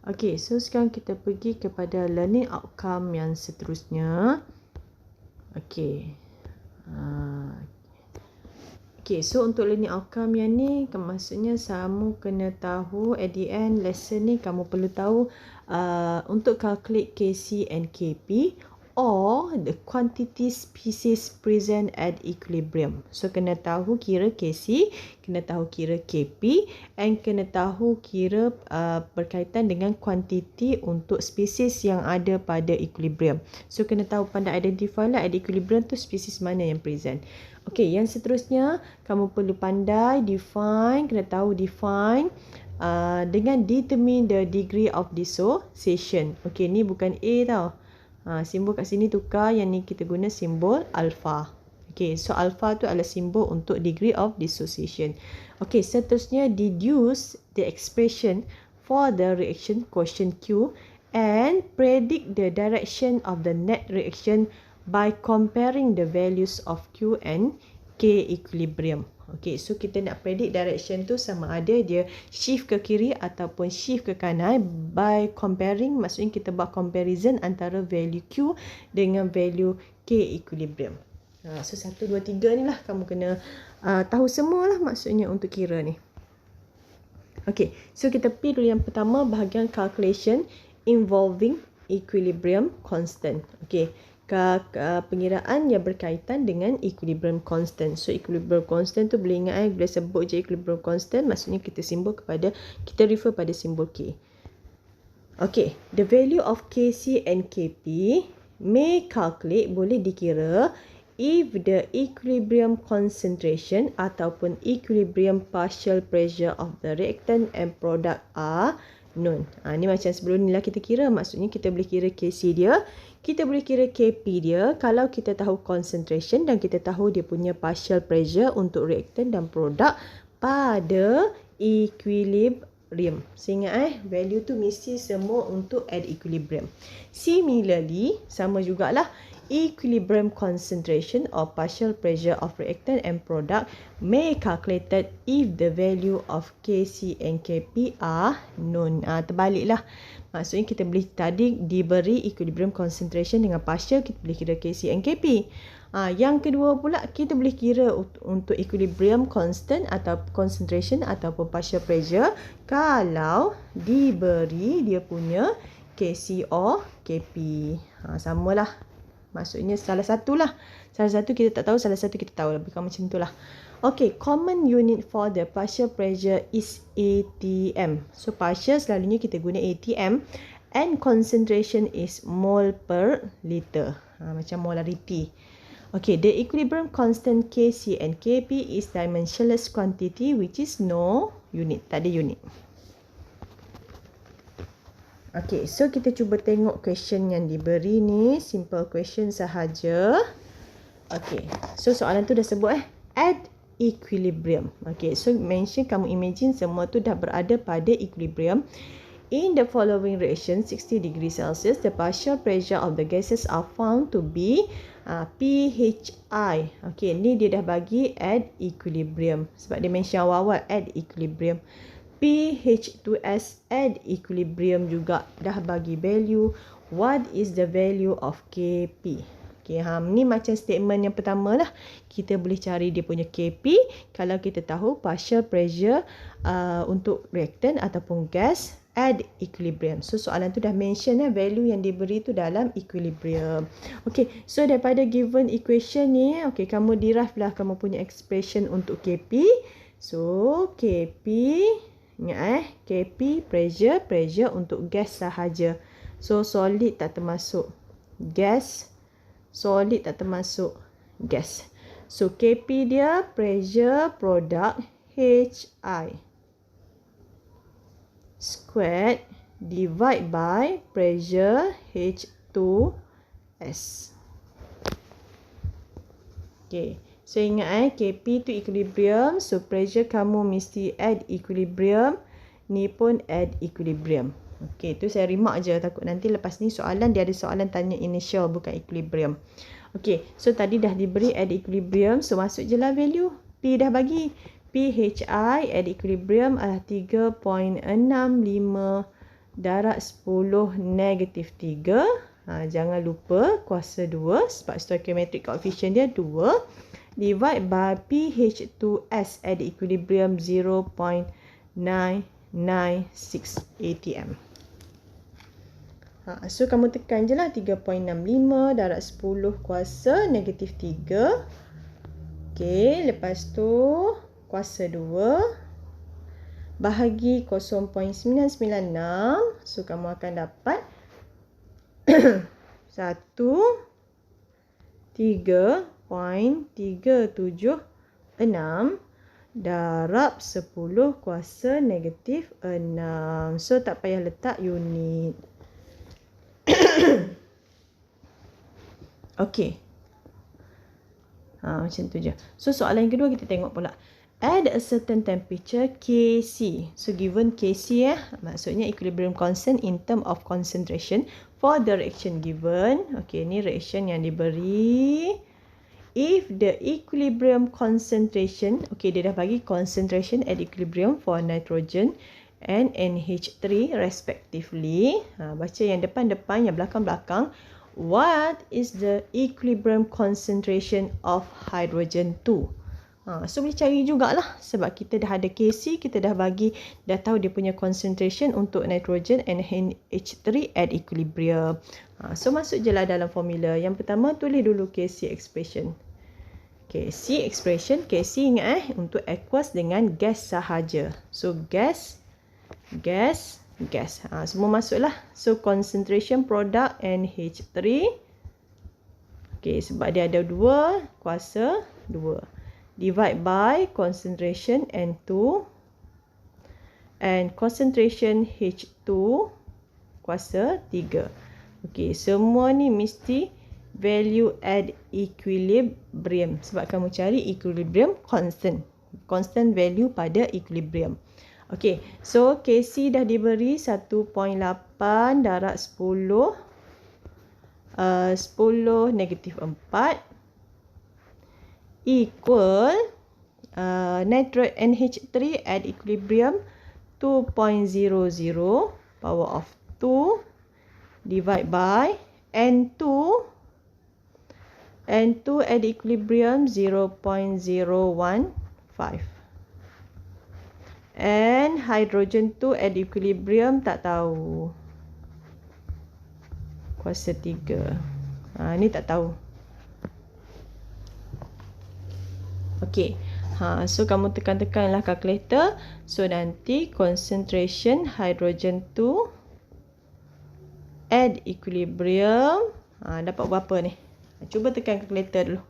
Okey, so sekarang kita pergi kepada learning outcome yang seterusnya. Okey. Okey, so untuk learning outcome yang ni, maksudnya kamu kena tahu at the end lesson ni kamu perlu tahu untuk calculate Kc and Kp or the quantity species present at equilibrium. So kena tahu kira Kc, kena tahu kira Kp and kena tahu kira berkaitan dengan kuantiti untuk spesies yang ada pada equilibrium. So kena tahu, pandai identify lah at equilibrium tu spesies mana yang present. Okey, yang seterusnya kamu perlu pandai define, kena tahu define dengan determine the degree of dissociation. Okey, ni bukan A tau. Simbol kat sini tukar, yang ni kita guna simbol alpha. Okey, so alpha tu adalah simbol untuk degree of dissociation. Okey, seterusnya deduce the expression for the reaction quotient Q and predict the direction of the net reaction by comparing the values of Q and K equilibrium. Okey, so kita nak predict direction tu sama ada dia shift ke kiri ataupun shift ke kanan by comparing, maksudnya kita buat comparison antara value Q dengan value K equilibrium. So 1, 2, 3 ni lah kamu kena tahu semualah maksudnya untuk kira ni. Okey, so kita pergi dulu yang pertama, bahagian calculation involving equilibrium constant. Okey, pengiraan yang berkaitan dengan equilibrium constant. So equilibrium constant tu boleh ingat bila sebut je equilibrium constant, maksudnya kita refer pada simbol K. Okay, the value of Kc and Kp may calculate, boleh dikira if the equilibrium concentration ataupun equilibrium partial pressure of the reactant and product are known. Ni macam sebelum ni lah kita kira, maksudnya kita boleh kira Kc dia, kita boleh kira Kp dia kalau kita tahu concentration dan kita tahu dia punya partial pressure untuk reactant dan produk pada equilibrium. So ingat value tu mesti semua untuk at equilibrium. Similarly, sama jugalah, equilibrium concentration or partial pressure of reactant and product may calculated if the value of Kc and Kp are known. Terbaliklah. Maksudnya kita boleh tadi diberi equilibrium concentration dengan partial, kita boleh kira Kc and Kp. Yang kedua pula kita boleh kira untuk equilibrium constant atau concentration ataupun partial pressure kalau diberi dia punya Kc or Kp. Samalah. Maksudnya salah satu lah. Salah satu kita tak tahu, salah satu kita tahu. Lebih kurang macam itulah. Okay, common unit for the partial pressure is ATM. So partial selalunya kita guna ATM and concentration is mole per liter. Macam molarity. Okay, the equilibrium constant Kc and Kp is dimensionless quantity which is no unit. Tak ada unit. Okay, so kita cuba tengok question yang diberi ni. Simple question sahaja. Okay, so soalan tu dah sebut at equilibrium. Okay, so mention, kamu imagine semua tu dah berada pada equilibrium. In the following reaction, 60 degrees Celsius, the partial pressure of the gases are found to be PHI. Okay, ni dia dah bagi at equilibrium. Sebab dia mention awal-awal at equilibrium. pH2S at equilibrium juga dah bagi value. What is the value of Kp? Okay, ni macam statement yang pertama lah. Kita boleh cari dia punya Kp kalau kita tahu partial pressure untuk reactant ataupun gas at equilibrium. So soalan tu dah mention value yang diberi tu dalam equilibrium. Okay, so daripada given equation ni, okay, kamu derive lah kamu punya expression untuk Kp. So Kp, ingat Kp pressure untuk gas sahaja. So solid tak termasuk gas, solid tak termasuk gas. So Kp dia pressure product Hi squared divide by pressure H2S. Okay, so ingat Kp tu equilibrium, so pressure kamu mesti at equilibrium, ni pun at equilibrium. Okay, tu saya remark je, takut nanti lepas ni soalan dia ada soalan tanya initial bukan equilibrium. Okay, so tadi dah diberi at equilibrium, so masuk je lah value. P dah bagi. PHI at equilibrium adalah 3.65 darab 10 negatif 3. Jangan lupa kuasa 2 sebab stoichiometric coefficient dia 2. Divide by pH2S at equilibrium 0.996 atm. So kamu tekan je lah 3.65 darab 10 kuasa negatif 3. Okey, lepas tu kuasa 2 bahagi 0.996. So kamu akan dapat 1.376 darab 10 kuasa negatif 6. So tak payah letak unit. Okey. Macam tu je. So soalan yang kedua kita tengok pula. At a certain temperature Kc. So given Kc maksudnya equilibrium constant in term of concentration for the reaction given. Okey, ni reaction yang diberi. If the equilibrium concentration, okey dia dah bagi concentration at equilibrium for nitrogen and NH3 respectively. Baca yang depan-depan, yang belakang-belakang. What is the equilibrium concentration of hydrogen 2? So boleh cari jugalah sebab kita dah ada Kc, kita dah tahu dia punya concentration untuk nitrogen and NH3 at equilibrium. So masuk je lah dalam formula. Yang pertama tulis dulu Kc expression. Kc expression, Kc ingat untuk aqueous dengan gas sahaja. So gas. Semua masuklah. So concentration product NH3. Okey, sebab dia ada 2 kuasa 2. Divide by concentration N2 and concentration H2 kuasa 3. Okey, semua ni mesti value at equilibrium sebab kamu cari equilibrium constant. Constant value pada equilibrium. Okey, so Kc dah diberi 1.8 darab 10 negatif 4 equal NH3 at equilibrium 2.00 power of 2 divide by N2 at equilibrium 0.015 and hydrogen 2 at equilibrium tak tahu. Kuasa 3. Ni tak tahu. Okey. So kamu tekan-tekanlah kalkulator. So nanti concentration hydrogen 2 at equilibrium dapat berapa ni? Cuba tekan kalkulator dulu.